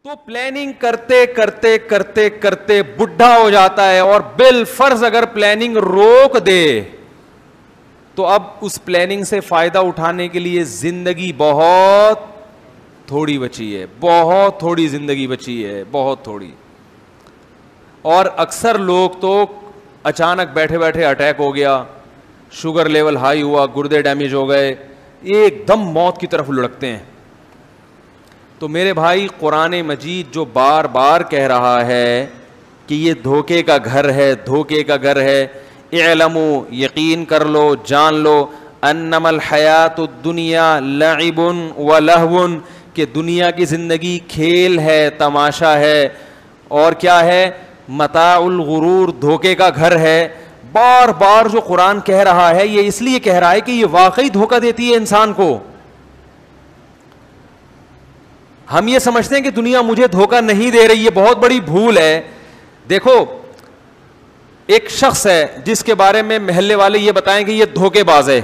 تو پلاننگ کرتے کرتے کرتے کرتے بڈھا ہو جاتا ہے, اور بالفرض اگر پلاننگ روک دے تو اب اس پلاننگ سے فائدہ اٹھانے کے لیے زندگی بہت تھوڑی بچی ہے, بہت تھوڑی زندگی بچی ہے, بہت تھوڑی. اور اکثر لوگ تو اچانک بیٹھے بیٹھے اٹیک ہو گیا, شوگر لیول ہائی ہوا, گردے ڈیمیج ہو گئے, ایک دم موت کی طرف لڑکتے ہیں. تو میرے بھائی قرآن مجید جو بار بار کہہ رہا ہے کہ یہ دھوکے کا گھر ہے, دھوکے کا گھر ہے, اعلموا یقین کر لو, جان لو, انما الحیات الدنیا لعب ولہو, کہ دنیا کی زندگی کھیل ہے, تماشا ہے, اور کیا ہے, متاع الغرور, دھوکے کا گھر ہے. بار بار جو قرآن کہہ رہا ہے یہ اس لیے کہہ رہا ہے کہ یہ واقعی دھوکہ دیتی ہے انسان کو. ہم یہ سمجھتے ہیں کہ دنیا مجھے دھوکہ نہیں دے رہی, یہ بہت بڑی بھول ہے. دیکھو ایک شخص ہے جس کے بارے میں محلے والے یہ بتائیں کہ یہ دھوکے باز ہے,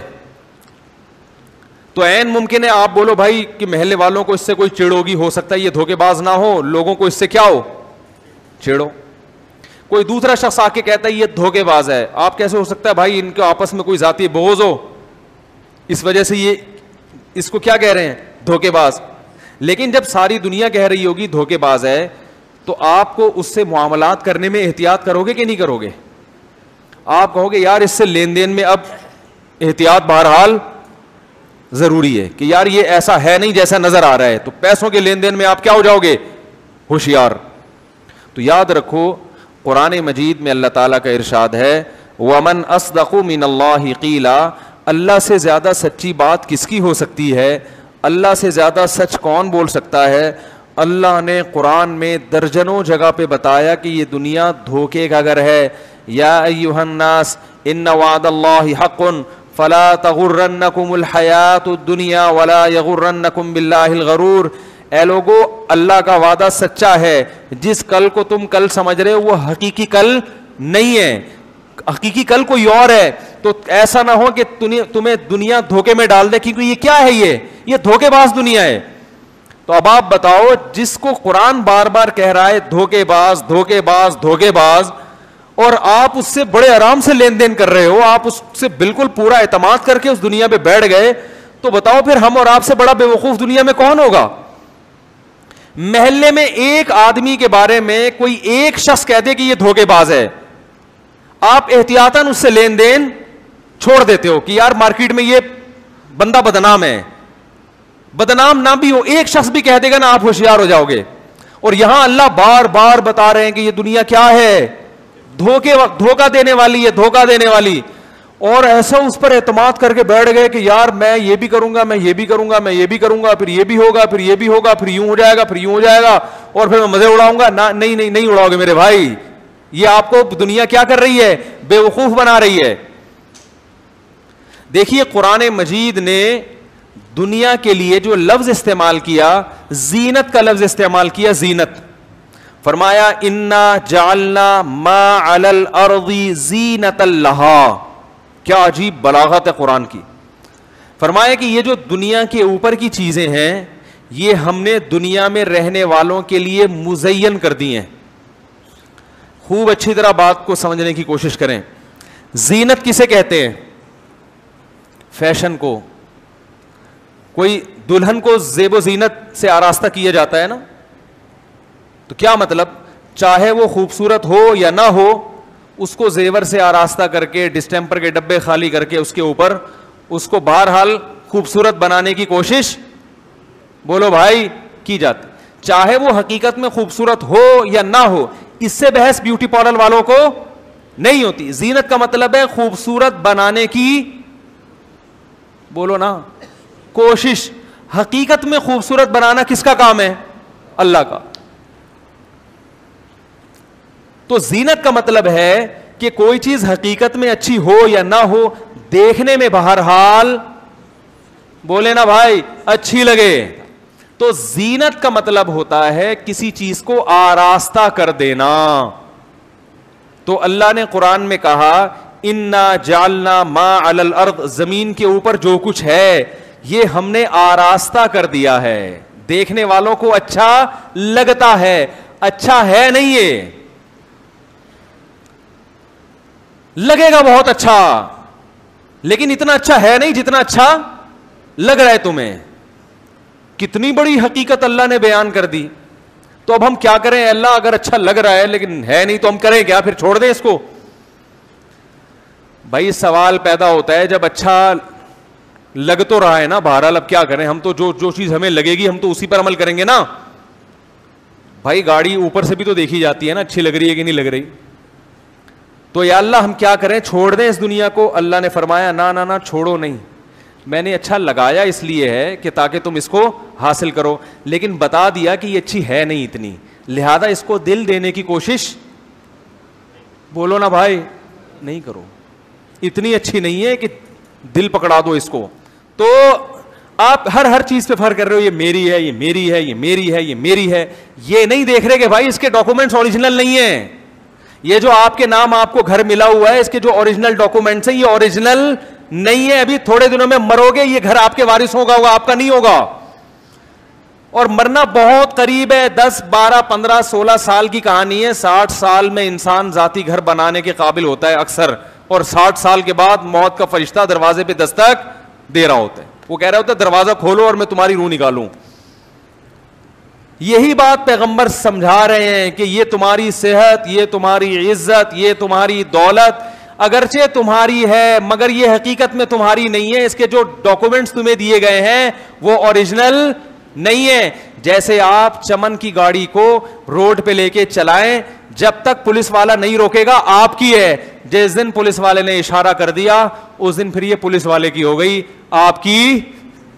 تو عین ممکن ہے آپ بولو بھائی کہ محلے والوں کو اس سے کوئی چڑ ہوگی, ہو سکتا ہے یہ دھوکے باز نہ ہو, لوگوں کو اس سے کیا ہو, چھیڑو. کوئی دوسرا شخص آ کے کہتا ہے یہ دھوکے باز ہے, آپ کیسے ہو سکتا ہے بھائی ان کے آپس میں کوئی ذاتی بغض ہو, اس وجہ سے یہ اس کو کیا کہہ رہے ہیں, دھوکے باز. لیکن جب ساری دنیا کہہ رہی ہوگی دھوکے باز ہے تو آپ کو اس سے معاملات کرنے میں احتیاط کرو گے کہ نہیں کرو گے؟ آپ کہو گے یار اس سے لین دین میں اب احتیاط بہرحال ضروری ہے کہ یار یہ ایسا ہے نہیں جیسا نظر آ رہا ہے, تو پیسوں کے لین دین میں آپ کیا ہو جاؤ گے, ہوشیار. تو یاد رکھو قرآن مجید میں اللہ تعالیٰ کا ارشاد ہے وَمَنْ أَصْدَقُ مِنَ اللَّهِ قِيلًا, اللہ سے زیادہ سچی بات کس کی ہو سکتی ہے, اللہ سے زیادہ سچ کون بول سکتا ہے. اللہ نے قرآن میں درجنوں جگہ پہ بتایا کہ یہ دنیا دھوکے کا گھر ہے. یا ایھا الناس ان وعد اللہ حق فلا تغرنکم الحیات الدنیا ولا یغرنکم باللہ الغرور. اے لوگو اللہ کا وعدہ سچا ہے, جس کل کو تم کل سمجھ رہے ہو وہ حقیقی کل نہیں ہے, حقیقی کل کوئی اور ہے. تو ایسا نہ ہو کہ تمہیں دنیا دھوکے میں ڈال دے, کیونکہ یہ کیا ہے, یہ دھوکے باز دنیا ہے. تو اب آپ بتاؤ جس کو قرآن بار بار کہہ رہا ہے دھوکے باز دھوکے باز دھوکے باز, اور آپ اس سے بڑے آرام سے لین دین کر رہے ہو, آپ اس سے بالکل پورا اعتماد کر کے اس دنیا پہ بیٹھ گئے, تو بتاؤ پھر ہم اور آپ سے بڑا بے وقوف دنیا میں کون ہوگا؟ محلے میں ایک آدمی کے بارے میں کوئی ایک شخص کہہ دے کہ یہ دھوکے باز ہے, آپ احتیاطاً اس سے لین دین چھوڑ دیتے ہو کہ یار مارکیٹ میں یہ بندہ بدنام ہے. بدنام نہ بھی ہو, ایک شخص بھی کہہ دے گا نا, آپ ہوشیار ہو جاؤ گے. اور یہاں اللہ بار بار بتا رہے ہیں کہ یہ دنیا کیا ہے, دھوکہ دینے والی ہے, دھوکہ دینے والی. اور ایسا اس پر اعتماد کر کے بیٹھ گئے کہ یار میں یہ بھی کروں گا, میں یہ بھی کروں گا, میں یہ بھی کروں گا, پھر یہ بھی ہوگا, پھر یہ بھی ہوگا, پھر یوں ہو جائے گا, پھر یوں ہو جائے گا, اور پھر میں مزے اڑاؤں گا. نہیں اڑاؤ گے میرے بھائی, یہ آپ کو دنیا کیا کر رہی ہے, بے وقوف بنا رہی ہے. دیکھیے قرآن مجید نے دنیا کے لیے جو لفظ استعمال کیا, زینت کا لفظ استعمال کیا, زینت. فرمایا انا جعلنا ما علی الارض زینۃ لہا. کیا عجیب بلاغت ہے قرآن کی. فرمایا کہ یہ جو دنیا کے اوپر کی چیزیں ہیں یہ ہم نے دنیا میں رہنے والوں کے لیے مزین کر دی ہیں. خوب اچھی طرح بات کو سمجھنے کی کوشش کریں. زینت کسے کہتے ہیں؟ فیشن کو. کوئی دلہن کو زیب و زینت سے آراستہ کیا جاتا ہے نا, تو کیا مطلب, چاہے وہ خوبصورت ہو یا نہ ہو, اس کو زیور سے آراستہ کر کے ڈسٹمپر کے ڈبے خالی کر کے اس کے اوپر اس کو بہرحال خوبصورت بنانے کی کوشش, بولو بھائی, کی جاتی. چاہے وہ حقیقت میں خوبصورت ہو یا نہ ہو, اس سے بحث بیوٹی پارلر والوں کو نہیں ہوتی. زینت کا مطلب ہے خوبصورت بنانے کی, بولو نا, کوشش. حقیقت میں خوبصورت بنانا کس کا کام ہے؟ اللہ کا. تو زینت کا مطلب ہے کہ کوئی چیز حقیقت میں اچھی ہو یا نہ ہو, دیکھنے میں بہرحال, بولے نا بھائی, اچھی لگے. تو زینت کا مطلب ہوتا ہے کسی چیز کو آراستہ کر دینا. تو اللہ نے قرآن میں کہا انا جعلنا ما علی الارض, زمین کے اوپر جو کچھ ہے یہ ہم نے آراستہ کر دیا ہے, دیکھنے والوں کو اچھا لگتا ہے, اچھا ہے نہیں, یہ لگے گا بہت اچھا لیکن اتنا اچھا ہے نہیں جتنا اچھا لگ رہا ہے تمہیں. کتنی بڑی حقیقت اللہ نے بیان کر دی. تو اب ہم کیا کریں؟ اللہ اگر اچھا لگ رہا ہے لیکن ہے نہیں تو ہم کریں کیا؟ پھر چھوڑ دیں اس کو؟ بھائی سوال پیدا ہوتا ہے جب اچھا لگ تو رہا ہے نا, بہرحال اب کیا کریں, ہم تو جو چیز ہمیں لگے گی ہم تو اسی پر عمل کریں گے نا. بھائی گاڑی اوپر سے بھی تو دیکھی جاتی ہے نا, اچھی لگ رہی ہے کہ نہیں لگ رہی. تو یا اللہ ہم کیا کریں, چھوڑ دیں اس دنیا کو؟ اللہ نے فرمایا نہ چھوڑو نہیں, میں نے اچھا لگایا اس لیے ہے کہ تاکہ تم اس کو حاصل کرو, لیکن بتا دیا کہ یہ اچھی ہے نہیں اتنی, لہذا اس کو دل دینے کی کوشش, بولو نا بھائی, نہیں کرو. اتنی اچھی نہیں ہے کہ دل پکڑا دو اس کو. تو آپ ہر چیز پہ فرق کر رہے ہو, یہ میری ہے, یہ میری ہے, یہ میری ہے, یہ میری ہے. یہ نہیں دیکھ رہے کہ بھائی اس کے ڈاکومنٹس اوریجنل نہیں ہیں. یہ جو آپ کے نام آپ کو گھر ملا ہوا ہے, اس کے جو اوریجنل ڈاکومنٹس ہیں یہ اوریجنل نہیں ہے. ابھی تھوڑے دنوں میں مرو گے, یہ گھر آپ کے وارثوں کا ہوگا, آپ کا نہیں ہوگا. اور مرنا بہت قریب ہے, 10 12 15 16 سال کی کہانی ہے. 60 سال میں انسان ذاتی گھر بنانے کے قابل ہوتا ہے اکثر, اور 60 سال کے بعد موت کا فرشتہ دروازے پہ دستک دے رہا ہوتا ہے. وہ کہہ رہا ہوتا ہے دروازہ کھولو اور میں تمہاری روح نکالوں. یہی بات پیغمبر سمجھا رہے ہیں کہ یہ تمہاری صحت, یہ تمہاری عزت, یہ تمہاری دولت اگرچہ تمہاری ہے مگر یہ حقیقت میں تمہاری نہیں ہے. اس کے جو ڈاکومنٹس تمہیں دیے گئے ہیں وہ اوریجنل نہیں ہے. جیسے آپ چمن کی گاڑی کو روڈ پہ لے کے چلائیں, جب تک پولیس والا نہیں روکے گا آپ کی ہے. جس دن پولیس والے نے اشارہ کر دیا اس دن پھر یہ پولیس والے کی ہو گئی, آپ کی.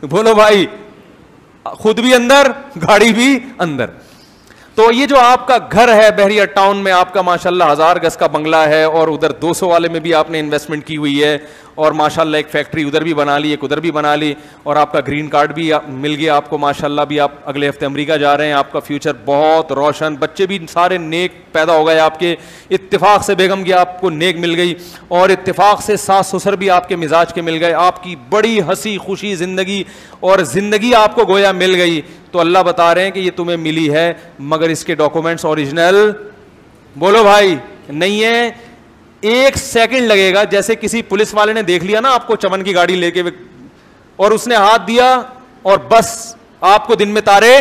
بولو بھائی, خود بھی اندر, گاڑی بھی اندر. تو یہ جو آپ کا گھر ہے بحریہ ٹاؤن میں, آپ کا ماشاءاللہ 1000 گز کا بنگلہ ہے, اور ادھر 200 والے میں بھی آپ نے انویسٹمنٹ کی ہوئی ہے, اور ماشاءاللہ ایک فیکٹری ادھر بھی بنا لی, ایک ادھر بھی بنا لی, اور آپ کا گرین کارڈ بھی مل گیا آپ کو ماشاءاللہ. بھی آپ اگلے ہفتے امریکہ جا رہے ہیں, آپ کا فیوچر بہت روشن, بچے بھی سارے نیک پیدا ہو گئے آپ کے. اتفاق سے بیگم کی آپ کو نیک مل گئی, اور اتفاق سے ساس سسر بھی آپ کے مزاج کے مل گئے. آپ کی بڑی ہنسی خوشی زندگی, اور زندگی آپ کو گویا مل گئی. تو اللہ بتا رہے ہیں کہ یہ تمہیں ملی ہے مگر اس کے ڈاکومنٹس اوریجنل, بولو بھائی, نہیں ہے. 1 سیکنڈ لگے گا, جیسے کسی پولیس والے نے دیکھ لیا نا آپ کو چمن کی گاڑی لے کے اور اس نے ہاتھ دیا اور بس آپ کو دن میں تارے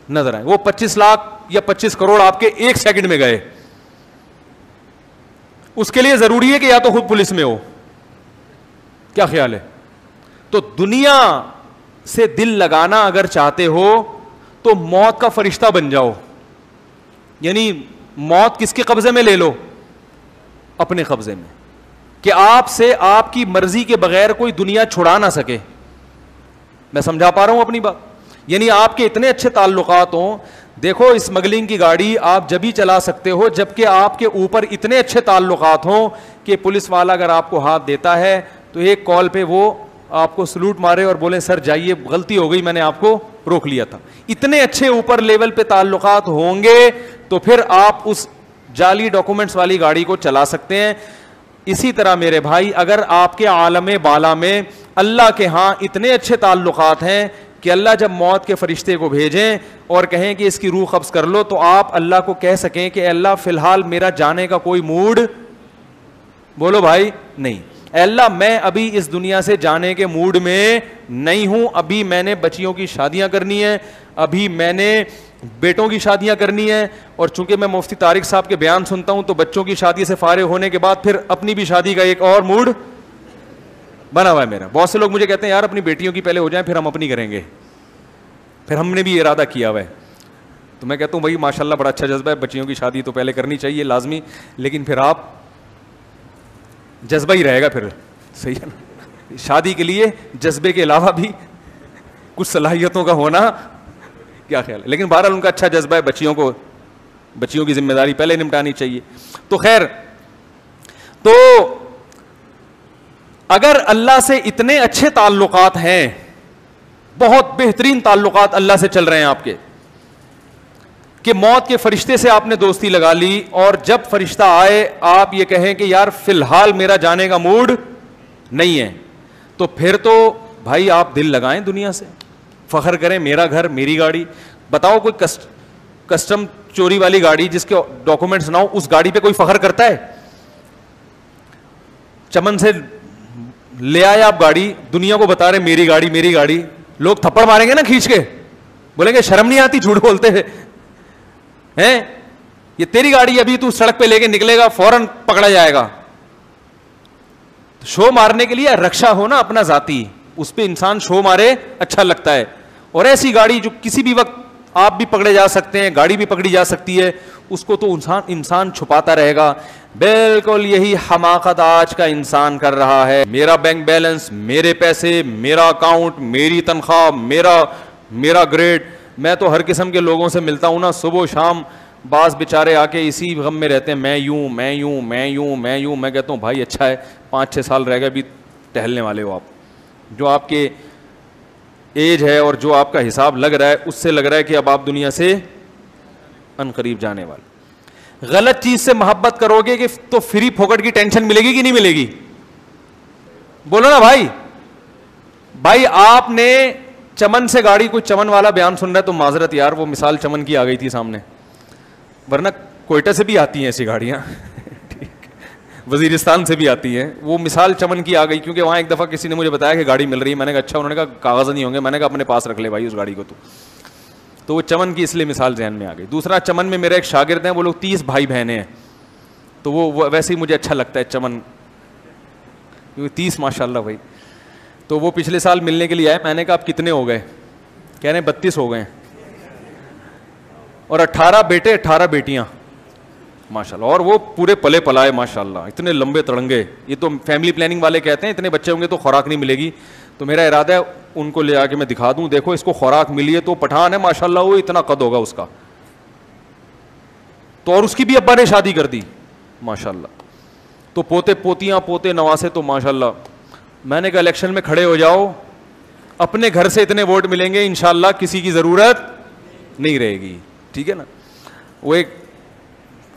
نظر آئے, وہ 25 لاکھ یا 25 کروڑ آپ کے 1 سیکنڈ میں گئے. اس کے لیے ضروری ہے کہ یا تو خود پولیس میں ہو. کیا خیال ہے؟ تو دنیا سے دل لگانا اگر چاہتے ہو تو موت کا فرشتہ بن جاؤ. یعنی موت کس کے قبضے میں لے لو؟ اپنے قبضے میں, کہ آپ سے آپ کی مرضی کے بغیر کوئی دنیا چھڑا نہ سکے. میں سمجھا پا رہا ہوں اپنی بات؟ یعنی آپ کے اتنے اچھے تعلقات ہوں. دیکھو اسمگلنگ کی گاڑی آپ جب ہی چلا سکتے ہو جبکہ آپ کے اوپر اتنے اچھے تعلقات ہوں کہ پولیس والا اگر آپ کو ہاتھ دیتا ہے تو ایک کال پہ وہ آپ کو سلوٹ مارے اور بولے سر جائیے, غلطی ہو گئی, میں نے آپ کو روک لیا تھا. اتنے اچھے اوپر لیول پہ تعلقات ہوں گے تو پھر آپ اس جعلی ڈاکومنٹس والی گاڑی کو چلا سکتے ہیں. اسی طرح میرے بھائی, اگر آپ کے عالم بالا میں اللہ کے ہاں اتنے اچھے تعلقات ہیں کہ اللہ جب موت کے فرشتے کو بھیجیں اور کہیں کہ اس کی روح قبض کر لو, تو آپ اللہ کو کہہ سکیں کہ اے اللہ فی الحال میرا جانے کا کوئی موڈ, بولو بھائی, نہیں. اے اللہ میں ابھی اس دنیا سے جانے کے موڈ میں نہیں ہوں, ابھی میں نے بچیوں کی شادیاں کرنی ہیں, ابھی میں نے بیٹوں کی شادیاں کرنی ہیں, اور چونکہ میں مفتی طارق صاحب کے بیان سنتا ہوں تو بچوں کی شادی سے فارغ ہونے کے بعد پھر اپنی بھی شادی کا ایک اور موڈ بنا ہوا ہے میرا. بہت سے لوگ مجھے کہتے ہیں یار اپنی بیٹیوں کی پہلے ہو جائیں پھر ہم اپنی کریں گے, پھر ہم نے بھی ارادہ کیا ہوا ہے. تو میں کہتا ہوں بھائی ماشاءاللہ بڑا اچھا جذبہ ہے, بچیوں کی شادی تو پہلے کرنی چاہیے لازمی, لیکن پھر آپ جذبہ ہی رہے گا پھر, صحیح ہے نا. شادی کے لیے جذبے کے علاوہ بھی کچھ صلاحیتوں کا ہونا, کیا خیال ہے. لیکن بہرحال ان کا اچھا جذبہ ہے, بچیوں کی ذمہ داری پہلے نمٹانی چاہیے. تو خیر, تو اگر اللہ سے اتنے اچھے تعلقات ہیں, بہت بہترین تعلقات اللہ سے چل رہے ہیں آپ کے, کہ موت کے فرشتے سے آپ نے دوستی لگا لی, اور جب فرشتہ آئے آپ یہ کہیں کہ یار فی الحال میرا جانے کا موڈ نہیں ہے, تو پھر تو بھائی آپ دل لگائیں دنیا سے. فخر کریں میرا گھر میری گاڑی. بتاؤ کوئی کسٹم چوری والی گاڑی جس کے ڈاکومنٹس نہ ہو, اس گاڑی پہ کوئی فخر کرتا ہے؟ چمن سے لے آئے آپ گاڑی, دنیا کو بتا رہے میری گاڑی میری گاڑی, لوگ تھپڑ ماریں گے نا کھینچ کے, بولیں گے شرم نہیں آتی جھوٹ بولتے ہیں, یہ تیری گاڑی, ابھی تو سڑک پہ لے کے نکلے گا فوراً پکڑا جائے گا. شو مارنے کے لیے رکشا ہو نا اپنا ذاتی, اس پہ انسان شو مارے اچھا لگتا ہے. اور ایسی گاڑی جو کسی بھی وقت آپ بھی پکڑے جا سکتے ہیں, گاڑی بھی پکڑی جا سکتی ہے, اس کو تو انسان چھپاتا رہے گا. بالکل یہی حماقت آج کا انسان کر رہا ہے. میرا بینک بیلنس, میرے پیسے, میرا اکاؤنٹ, میری تنخواہ, میرا گریڈ. میں تو ہر قسم کے لوگوں سے ملتا ہوں نا صبح و شام, بعض بیچارے آ کے اسی غم میں رہتے ہیں, میں یوں میں یوں میں یوں میں یوں. میں کہتا ہوں بھائی اچھا ہے 5-6 سال رہ گئے ابھی ٹہلنے والے ہو آپ. جو آپ کے ایج ہے اور جو آپ کا حساب لگ رہا ہے اس سے لگ رہا ہے کہ اب آپ دنیا سے ان قریب جانے والے. غلط چیز سے محبت کرو گے کہ تو فری پھوکٹ کی ٹینشن ملے گی کہ نہیں ملے گی؟ بولو نا بھائی. بھائی آپ نے چمن سے گاڑی, کوئی چمن والا بیان سن رہا ہے تو معذرت یار, وہ مثال چمن کی آ گئی تھی سامنے, ورنہ کوئٹہ سے بھی آتی ہیں ایسی گاڑیاں, وزیرستان سے بھی آتی ہیں. وہ مثال چمن کی آ گئی کیونکہ وہاں ایک دفعہ کسی نے مجھے بتایا کہ گاڑی مل رہی ہے. میں نے کہا اچھا, انہوں نے کہا کاغذ نہیں ہوں گے. میں نے کہا اپنے پاس رکھ لے بھائی اس گاڑی کو. تو وہ چمن کی اس لیے مثال ذہن میں آ گئی. دوسرا, چمن میں میرے ایک شاگرد ہیں, وہ لوگ 30 بھائی بہنیں ہیں, تو وہ ویسے ہی مجھے اچھا لگتا ہے چمن, کیونکہ 30 ماشاء اللہ بھائی. تو وہ پچھلے سال ملنے کے لیے آئے. میں نے کہا آپ کتنے ہو گئے؟ کہہ رہے ہیں 32 ہو گئے, اور 18 بیٹے 18 بیٹیاں ماشاء اللہ, اور وہ پورے پلے پلائے ماشاء اللہ, اتنے لمبے تڑنگے. یہ تو فیملی پلاننگ والے کہتے ہیں اتنے بچے ہوں گے تو خوراک نہیں ملے گی. تو میرا ارادہ ہے ان کو لے آ کے میں دکھا دوں, دیکھو اس کو خوراک ملی ہے. تو پٹھان ہے ماشاء اللہ, وہ اتنا قد ہوگا اس کا, تو اور اس کی بھی ابا نے شادی کر دی ماشاء اللہ. تو پوتے پوتیاں پوتے نواسے تو ماشاء اللہ. میں نے کہا الیکشن میں کھڑے ہو جاؤ, اپنے گھر سے اتنے ووٹ ملیں گے انشاءاللہ, کسی کی ضرورت نہیں رہے گی. ٹھیک ہے نا. وہ ایک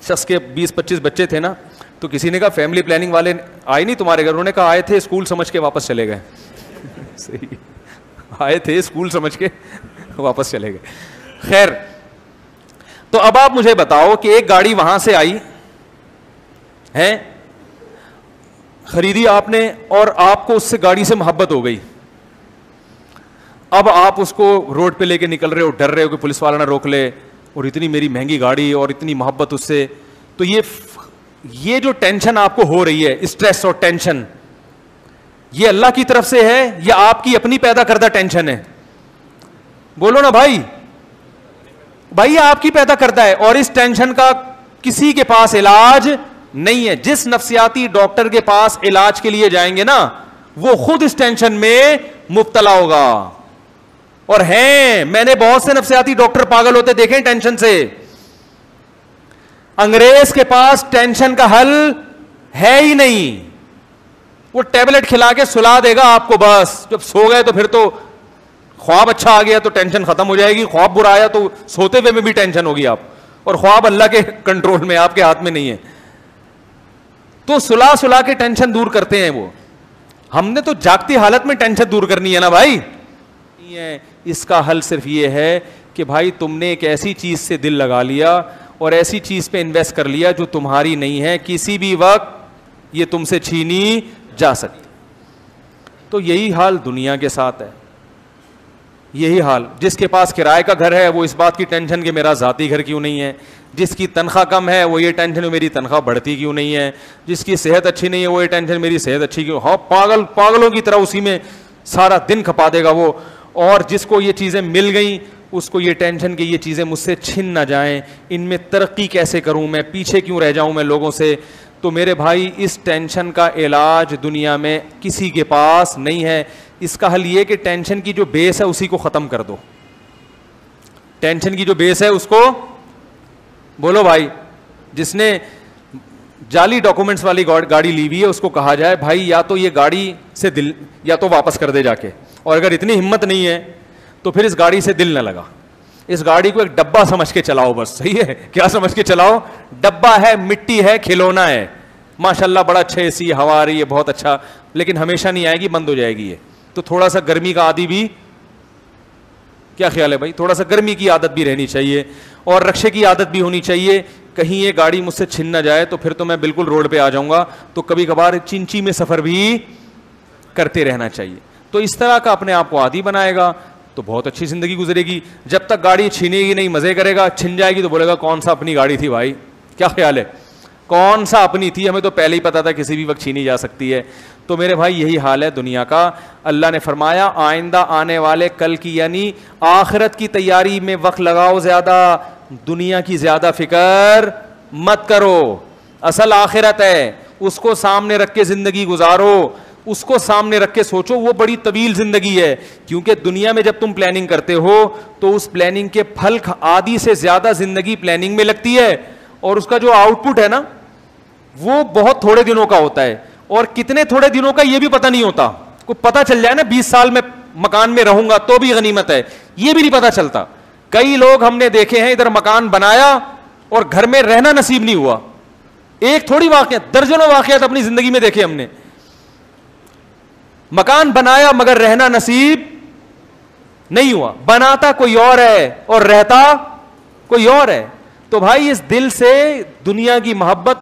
شخص کے 20-25 بچے تھے نا, تو کسی نے کہا فیملی پلاننگ والے آئے نہیں تمہارے گھر؟ انہوں نے کہا آئے تھے, اسکول سمجھ کے واپس چلے گئے. صحیح, آئے تھے اسکول سمجھ کے واپس چلے گئے. خیر, تو اب آپ مجھے بتاؤ کہ ایک گاڑی وہاں سے آئی ہے, خریدی آپ نے, اور آپ کو اس سے گاڑی سے محبت ہو گئی. اب آپ اس کو روڈ پہ لے کے نکل رہے ہو, ڈر رہے ہو کہ پولیس والا نہ روک لے, اور اتنی میری مہنگی گاڑی اور اتنی محبت اس سے. تو یہ جو ٹینشن آپ کو ہو رہی ہے, اسٹریس اور ٹینشن, یہ اللہ کی طرف سے ہے یا آپ کی اپنی پیدا کردہ ٹینشن ہے؟ بولو نا بھائی. بھائی آپ کی پیدا کردہ ہے, اور اس ٹینشن کا کسی کے پاس علاج نہیں ہے. جس نفسیاتی ڈاکٹر کے پاس علاج کے لیے جائیں گے نا, وہ خود اس ٹینشن میں مبتلا ہوگا. اور ہیں, میں نے بہت سے نفسیاتی ڈاکٹر پاگل ہوتے دیکھیں ٹینشن سے. انگریز کے پاس ٹینشن کا حل ہے ہی نہیں. وہ ٹیبلٹ کھلا کے سلا دے گا آپ کو, بس جب سو گئے تو پھر تو خواب اچھا آ گیا تو ٹینشن ختم ہو جائے گی, خواب برا آیا تو سوتے ہوئے میں بھی ٹینشن ہوگی آپ, اور خواب اللہ کے کنٹرول میں, آپ کے ہاتھ میں نہیں ہے. تو سلا کے ٹینشن دور کرتے ہیں وہ. ہم نے تو جاگتی حالت میں ٹینشن دور کرنی ہے نا بھائی. اس کا حل صرف یہ ہے کہ بھائی تم نے ایک ایسی چیز سے دل لگا لیا اور ایسی چیز پہ انویسٹ کر لیا جو تمہاری نہیں ہے, کسی بھی وقت یہ تم سے چھینی جا سکتی. تو یہی حال دنیا کے ساتھ ہے. یہی حال, جس کے پاس کرائے کا گھر ہے وہ اس بات کی ٹینشن کہ میرا ذاتی گھر کیوں نہیں ہے. جس کی تنخواہ کم ہے وہ یہ ٹینشن میری تنخواہ بڑھتی کیوں نہیں ہے. جس کی صحت اچھی نہیں ہے وہ یہ ٹینشن میری صحت اچھی کیوں. ہاں, پاگلوں کی طرح اسی میں سارا دن کھپا دے گا وہ. اور جس کو یہ چیزیں مل گئیں اس کو یہ ٹینشن کہ یہ چیزیں مجھ سے چھن نہ جائیں, ان میں ترقی کیسے کروں, میں پیچھے کیوں رہ جاؤں میں لوگوں سے. تو میرے بھائی اس ٹینشن کا علاج دنیا میں کسی کے پاس نہیں ہے. اس کا حل یہ کہ ٹینشن کی جو بیس ہے اسی کو ختم کر دو. ٹینشن کی جو بیس ہے اس کو, بولو بھائی, جس نے جعلی ڈاکومنٹس والی گاڑی لی ہوئی ہے اس کو کہا جائے بھائی یا تو یہ گاڑی سے دل یا تو واپس کر دے جا کے, اور اگر اتنی ہمت نہیں ہے تو پھر اس گاڑی سے دل نہ لگا. اس گاڑی کو ایک ڈبہ سمجھ کے چلاؤ بس. صحیح ہے, کیا سمجھ کے چلاؤ؟ ڈبہ ہے, مٹی ہے, کھلونا ہے. ماشاءاللہ بڑا اچھا اے سی, ہوا آ رہی ہے بہت اچھا, لیکن ہمیشہ نہیں آئے گی, بند ہو جائے گی یہ. تو تھوڑا سا گرمی کا عادی بھی کیا خیال ہے بھائی؟ تھوڑا سا گرمی کی عادت بھی رہنی چاہیے اور رکشے کی عادت بھی ہونی چاہیے. کہیں یہ گاڑی مجھ سے چھن نہ جائے تو پھر تو میں بالکل روڈ پہ آ جاؤں گا. تو کبھی کبھار چنچی میں سفر بھی کرتے رہنا چاہیے. تو اس طرح کا اپنے آپ کو عادی بنائے گا تو بہت اچھی زندگی گزرے گی. جب تک گاڑی چھینے گی نہیں مزے کرے گا, چھن جائے گی تو بولے گا کون سا اپنی گاڑی تھی بھائی, کیا خیال ہے, کون سا اپنی تھی, ہمیں تو پہلے ہی پتا تھا کسی بھی وقت چھینی جا سکتی ہے. تو میرے بھائی یہی حال ہے دنیا کا. اللہ نے فرمایا آئندہ آنے والے کل کی یعنی آخرت کی تیاری میں وقت لگاؤ زیادہ, دنیا کی زیادہ فکر مت کرو. اصل آخرت ہے, اس کو سامنے رکھ کے زندگی گزارو, اس کو سامنے رکھ کے سوچو. وہ بڑی طویل زندگی ہے, کیونکہ دنیا میں جب تم پلاننگ کرتے ہو تو اس پلاننگ کے پھل آدھی سے زیادہ زندگی پلاننگ میں لگتی ہے, اور اس کا جو آؤٹ پٹ ہے نا وہ بہت تھوڑے دنوں کا ہوتا ہے, اور کتنے تھوڑے دنوں کا یہ بھی پتہ نہیں ہوتا. کو پتہ چل جائے نا 20 سال میں مکان میں رہوں گا تو بھی غنیمت ہے, یہ بھی نہیں پتہ چلتا. کئی لوگ ہم نے دیکھے ہیں ادھر مکان بنایا اور گھر میں رہنا نصیب نہیں ہوا. ایک تھوڑی واقعات, درجنوں واقعات اپنی زندگی میں دیکھے ہم نے. مکان بنایا مگر رہنا نصیب نہیں ہوا, بناتا کوئی اور ہے اور رہتا کوئی اور ہے. تو بھائی اس دل سے دنیا کی محبت